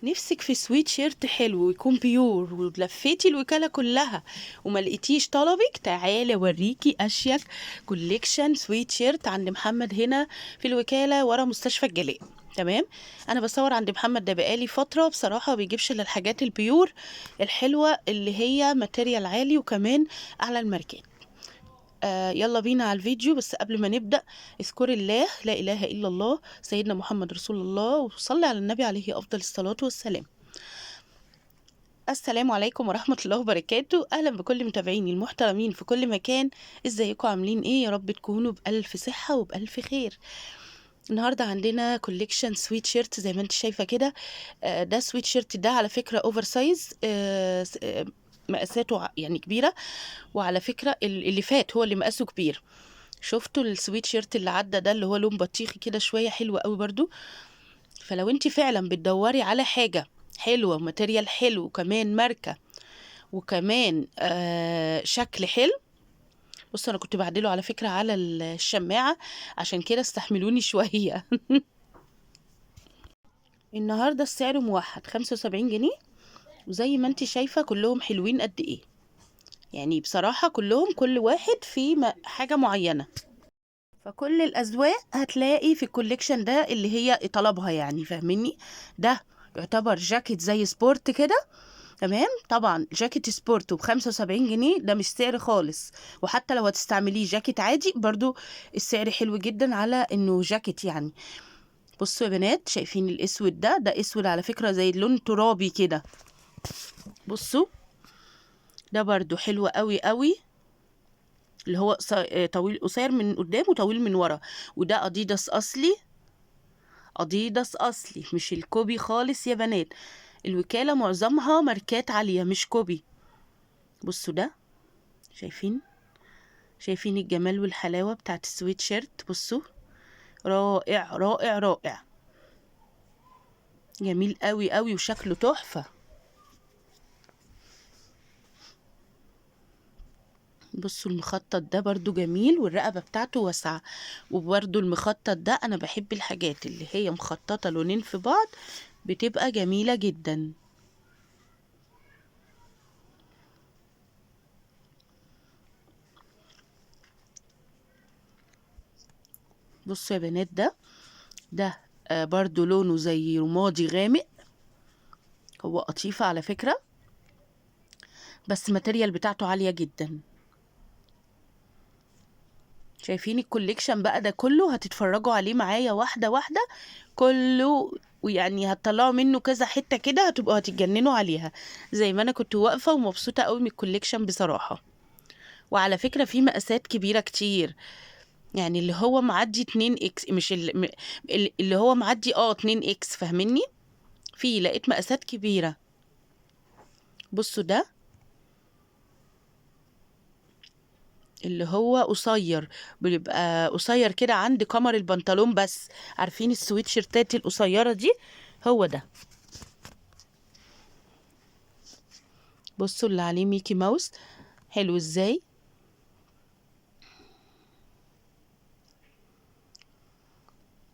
نفسك في سويت شيرت حلو ويكون بيور ولفيتي الوكالة كلها وما لقيتيش طلبك، تعالي اوريكي اشيك كوليكشن سويت شيرت عند محمد هنا في الوكالة ورا مستشفى الجلاء. تمام. انا بصور عند محمد ده بقالي فترة بصراحة، ما بيجيبش الا الحاجات البيور الحلوة اللي هي ماتيريال عالي وكمان اعلى الماركات. يلا بينا على الفيديو. بس قبل ما نبدأ اذكر الله، لا إله إلا الله، سيدنا محمد رسول الله، وصلي على النبي عليه أفضل الصلاة والسلام. السلام عليكم ورحمة الله وبركاته. أهلا بكل متابعيني المحترمين في كل مكان. ازيكم عاملين ايه؟ يا رب تكونوا بألف صحة وبألف خير. النهاردة عندنا كوليكشن سويت شيرت زي ما انت شايفة كده. ده سويت شيرت ده على فكرة اوفر سايز، مقاساته يعني كبيرة. وعلى فكرة اللي فات هو اللي مقاسه كبير. شفتوا السويت شيرت اللي عدى ده اللي هو لون بطيخي كده شوية، حلو قوي برضو. فلو انت فعلا بتدوري على حاجة حلوة وماتيريال حلو وكمان ماركة وكمان شكل حلو، بصوا انا كنت بعدله على فكرة على الشماعة عشان كده استحملوني شوية. النهاردة السعر موحد 75 جنيه، وزي ما انت شايفة كلهم حلوين قد ايه. يعني بصراحة كلهم كل واحد فيه حاجة معينة، فكل الأذواق هتلاقي في الكوليكشن ده اللي هي طلبها، يعني فاهميني. ده يعتبر جاكيت زي سبورت كده. تمام. طبعا جاكيت سبورت ب75 جنيه ده مش سعر خالص، وحتى لو هتستعمليه جاكيت عادي برضو السعر حلو جدا على انه جاكيت يعني. بصوا يا بنات، شايفين الاسود ده اسود على فكرة زي اللون ترابي كده. بصوا ده برضو حلو قوي قوي، اللي هو طويل قصير من قدام وطويل من ورا. وده اديداس اصلي، اديداس اصلي مش الكوبي خالص يا بنات. الوكالة معظمها ماركات عالية مش كوبي. بصوا ده، شايفين الجمال والحلاوة بتاعت السويت شيرت. بصوا رائع رائع رائع، جميل قوي قوي وشكله تحفة. بصوا المخطط ده برضو جميل والرقبة بتاعته واسعة. وبرضو المخطط ده انا بحب الحاجات اللي هي مخططة لونين في بعض، بتبقى جميلة جدا. بصوا يا بنات ده برضو لونه زي رمادي غامق، هو قطيفة على فكرة، بس الماتيريال بتاعته عالية جدا. شايفين الكوليكشن بقى ده كله هتتفرجوا عليه معايا واحدة واحدة كله، ويعني هتطلعوا منه كذا حتة كده هتبقوا هتتجننوا عليها، زي ما انا كنت واقفة ومبسوطة قوي من الكوليكشن بصراحة. وعلى فكرة في مقاسات كبيرة كتير، يعني اللي هو معدي 2 اكس، مش اللي هو معدي 2 اكس، فاهميني. في لقيت مقاسات كبيرة. بصوا ده اللي هو قصير، بيبقى قصير كده عند كمر البنطلون بس. عارفين السويت شيرتات القصيرة دي؟ هو ده. بصوا اللي عليه ميكي ماوس، حلو ازاي.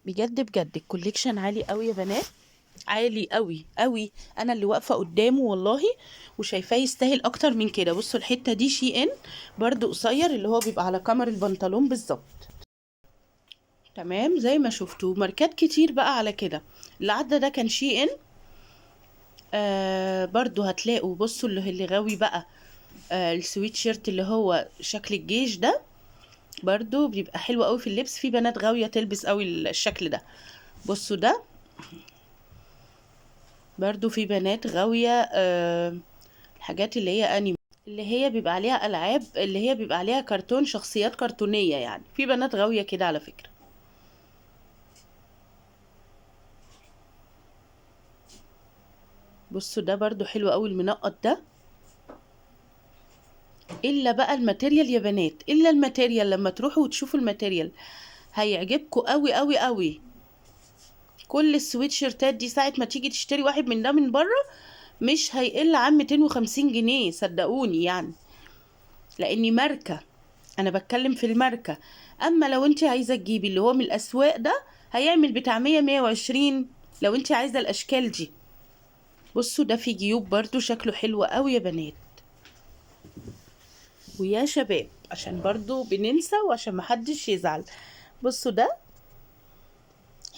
بجد بجد الكوليكشن عالي قوي يا بنات، عالي قوي قوي. انا اللي واقفه قدامه والله وشايفاه يستاهل اكتر من كده. بصوا الحته دي شي ان برضو قصير، اللي هو بيبقى على كمر البنطلون بالظبط. تمام. زي ما شفتوا ماركات كتير بقى على كده. اللي عدى ده كان شي ان. برضو هتلاقوا، بصوا اللي غاوي بقى السويت شيرت اللي هو شكل الجيش ده، برضو بيبقى حلو قوي في اللبس. في بنات غاوية تلبس قوي الشكل ده. بصوا ده برضو في بنات غاوية الحاجات اللي هي انمي، اللي هي بيبقى عليها العاب، اللي هي بيبقى عليها كرتون، شخصيات كرتونية يعني. في بنات غاوية كده على فكرة. بصوا ده برضو حلو قوي المنقط ده. الا بقى الماتيريال يا بنات، الا الماتيريال لما تروحوا وتشوفوا الماتيريال هيعجبكم قوي قوي قوي. كل السويت شيرتات دي ساعة ما تيجي تشتري واحد من ده من بره مش هيقل عن 250 جنيه، صدقوني يعني، لاني ماركة. انا بتكلم في الماركة. اما لو انت عايزة تجيبي اللي هو من الاسواق ده هيعمل بتاع 100 120 لو انت عايزة الاشكال دي. بصوا ده في جيوب برضو شكله حلو قوي يا بنات ويا شباب، عشان برضو بننسى وعشان محدش يزعل. بصوا ده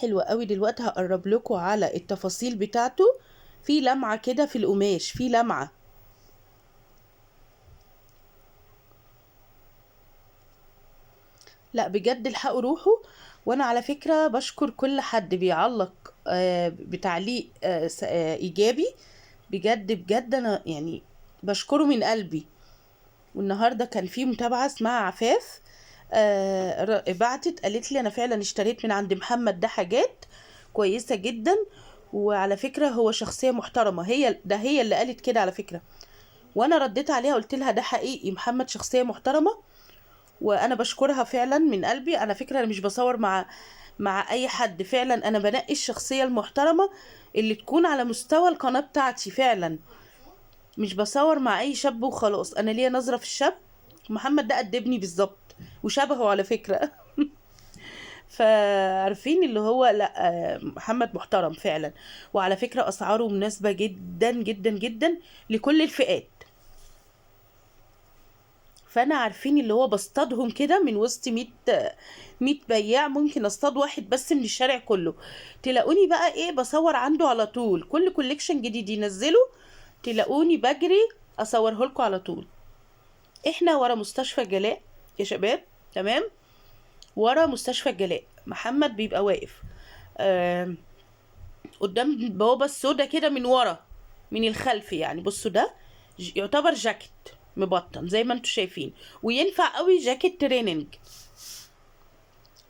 حلو قوي. دلوقتي هقرب لكم على التفاصيل بتاعته. في لمعة كده في القماش، في لمعة. لا بجد الحقوا روحوا. وانا على فكرة بشكر كل حد بيعلق بتعليق ايجابي. بجد بجد انا يعني بشكره من قلبي. والنهارده كان في متابعة اسمها عفاف بعتت قالت لي انا فعلا اشتريت من عند محمد ده حاجات كويسة جدا. وعلى فكرة هو شخصية محترمة، هي اللي قالت كده على فكرة. وانا رديت عليها قلت لها ده حقيقي محمد شخصية محترمة. وانا بشكرها فعلا من قلبي. على فكرة انا مش بصور مع اي حد، فعلا انا بنقي الشخصية المحترمة اللي تكون على مستوى القناة بتاعتي فعلا. مش بصور مع اي شاب وخلاص. انا ليا نظرة في الشاب. محمد ده قد ابني بالظبط وشبهه على فكرة. فعارفين اللي هو لا محمد محترم فعلا. وعلى فكرة اسعاره مناسبة جدا جدا جدا لكل الفئات. فانا عارفين اللي هو بصطادهم كده من وسط 100 بياع. ممكن اصطاد واحد بس من الشارع كله. تلاقوني بقى ايه بصور عنده على طول. كل كوليكشن جديد ينزله تلاقوني بجري اصوره لكم على طول. احنا ورا مستشفى الجلاء يا شباب، تمام؟ ورا مستشفى الجلاء. محمد بيبقى واقف قدام البوابة السودا كده من ورا، من الخلف يعني. بصوا ده يعتبر جاكيت مبطن زي ما انتوا شايفين، وينفع قوي جاكيت تريننج.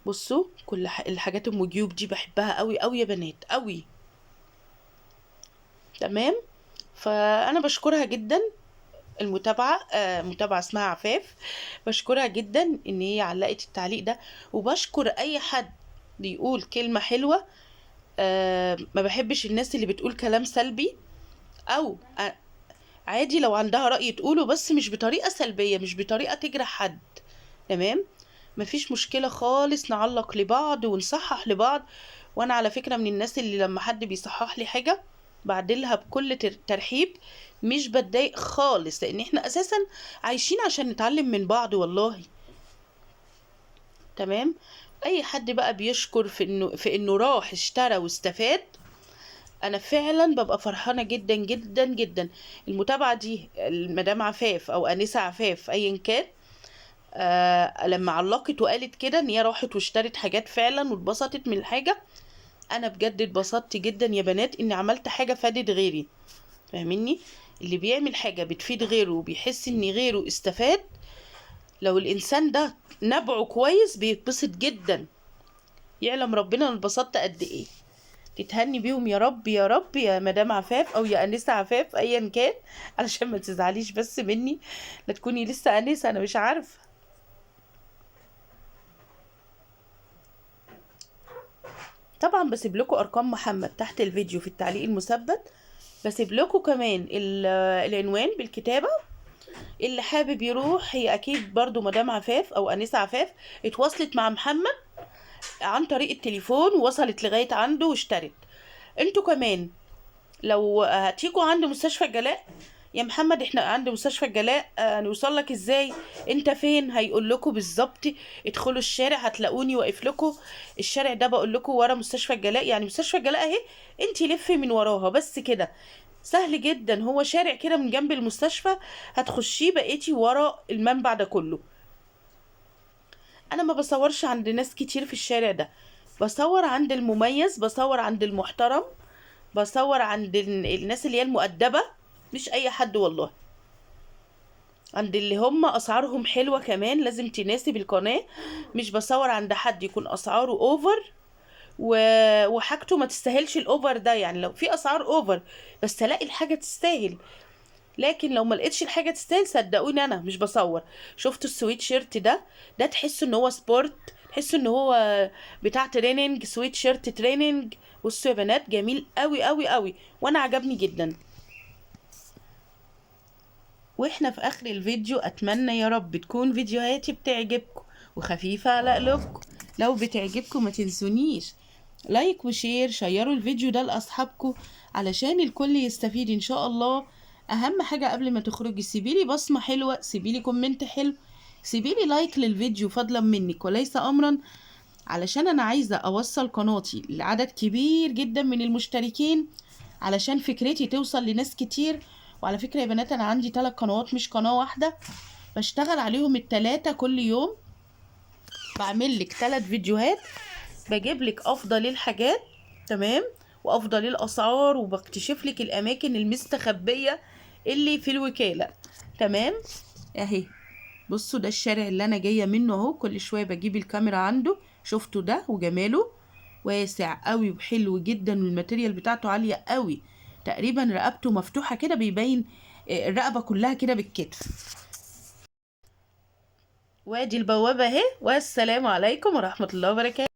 بصوا كل الحاجات ام جيوب دي بحبها قوي قوي يا بنات قوي. تمام. فانا بشكرها جدا المتابعة. متابعة اسمها عفاف. بشكرها جدا ان هي علقت التعليق ده. وبشكر اي حد يقول كلمة حلوة. ما بحبش الناس اللي بتقول كلام سلبي. او عادي لو عندها رأي تقوله، بس مش بطريقة سلبية، مش بطريقة تجرح حد. تمام. مفيش مشكلة خالص نعلق لبعض ونصحح لبعض. وانا على فكرة من الناس اللي لما حد بيصحح لي حاجة بعدلها بكل ترحيب. مش بتضايق خالص، لان احنا اساسا عايشين عشان نتعلم من بعض والله. تمام. اي حد بقى بيشكر في انه راح اشترى واستفاد، انا فعلا ببقى فرحانه جدا جدا جدا. المتابعه دي المدام عفاف او انسه عفاف ايا كان، لما علقت وقالت كده ان هي راحت واشترت حاجات فعلا واتبسطت من الحاجه. انا بجد اتبسطت جدا يا بنات اني عملت حاجه فادت غيري. فاهميني؟ اللي بيعمل حاجه بتفيد غيره وبيحس ان غيره استفاد، لو الانسان ده نبعه كويس بيتبسط جدا. يعلم ربنا انا اتبسطت قد ايه. تتهني بيهم يا رب يا رب يا مدام عفاف او يا انسه عفاف ايا كان. علشان ما تزعليش بس مني، لا تكوني لسه انسه انا مش عارفه. طبعا بسيب لكم ارقام محمد تحت الفيديو في التعليق المثبت. بسيب لكم كمان العنوان بالكتابه. اللي حابب يروح، هي اكيد برضو مدام عفاف او انسه عفاف اتواصلت مع محمد عن طريق التليفون ووصلت لغايه عنده واشترت. انتوا كمان لو هتيجوا عند مستشفى الجلاء، يا محمد احنا عند مستشفى الجلاء نوصل لك ازاي؟ انت فين؟ هيقول لكم بالظبط. ادخلوا الشارع هتلاقوني واقف لكم. الشارع ده بقول لكم ورا مستشفى الجلاء، يعني مستشفى الجلاء اهي. انت لفي من وراها بس كده. سهل جدا، هو شارع كده من جنب المستشفى هتخشيه بقيتي ورا المنبع ده كله. انا ما بصورش عند ناس كتير في الشارع ده، بصور عند المميز، بصور عند المحترم، بصور عند الناس اللي هي المؤدبة. مش اي حد والله. عند اللي هم اسعارهم حلوة كمان لازم تناسب القناة. مش بصور عند حد يكون اسعاره اوفر وحاجته ما تستاهلش الاوفر ده. يعني لو في اسعار اوفر بس الاقي الحاجة تستاهل. لكن لو ما لقيتش الحاجة تستاهل صدقوني انا مش بصور. شفتوا السويت شيرت ده تحسوا ان هو سبورت، تحسوا ان هو بتاع تريننج، سويت شيرت تريننج. بصوا يا بنات جميل قوي قوي قوي وانا عجبني جدا. واحنا في اخر الفيديو اتمنى يا رب تكون فيديوهاتي بتعجبكم وخفيفة على قلوبكم. لو بتعجبكم ما تنسونيش لايك وشير. شيروا الفيديو ده لاصحابكم علشان الكل يستفيد ان شاء الله. اهم حاجة قبل ما تخرجي سيبيلي بصمة حلوة، سيبيلي كومنت حلو، سيبيلي لايك للفيديو فضلا منك وليس امرا، علشان انا عايزة اوصل قناتي لعدد كبير جدا من المشتركين، علشان فكرتي توصل لناس كتير. وعلى فكرة يا بنات انا عندي 3 قنوات مش قناة واحدة، بشتغل عليهم ال3 كل يوم، بعمل لك 3 فيديوهات، بجيب لك افضل الحاجات، تمام، وافضل الاسعار، وبكتشف لك الاماكن المستخبية اللي في الوكالة، تمام. اهي بصوا ده الشارع اللي انا جايه منه اهو، كل شويه بجيب الكاميرا عنده، شفتوا ده وجماله، واسع قوي وحلو جدا، والماتيريال بتاعته عاليه قوي، تقريبا رقبته مفتوحه كده، بيبين الرقبه كلها كده بالكتف. وادي البوابه اهي، والسلام عليكم ورحمه الله وبركاته.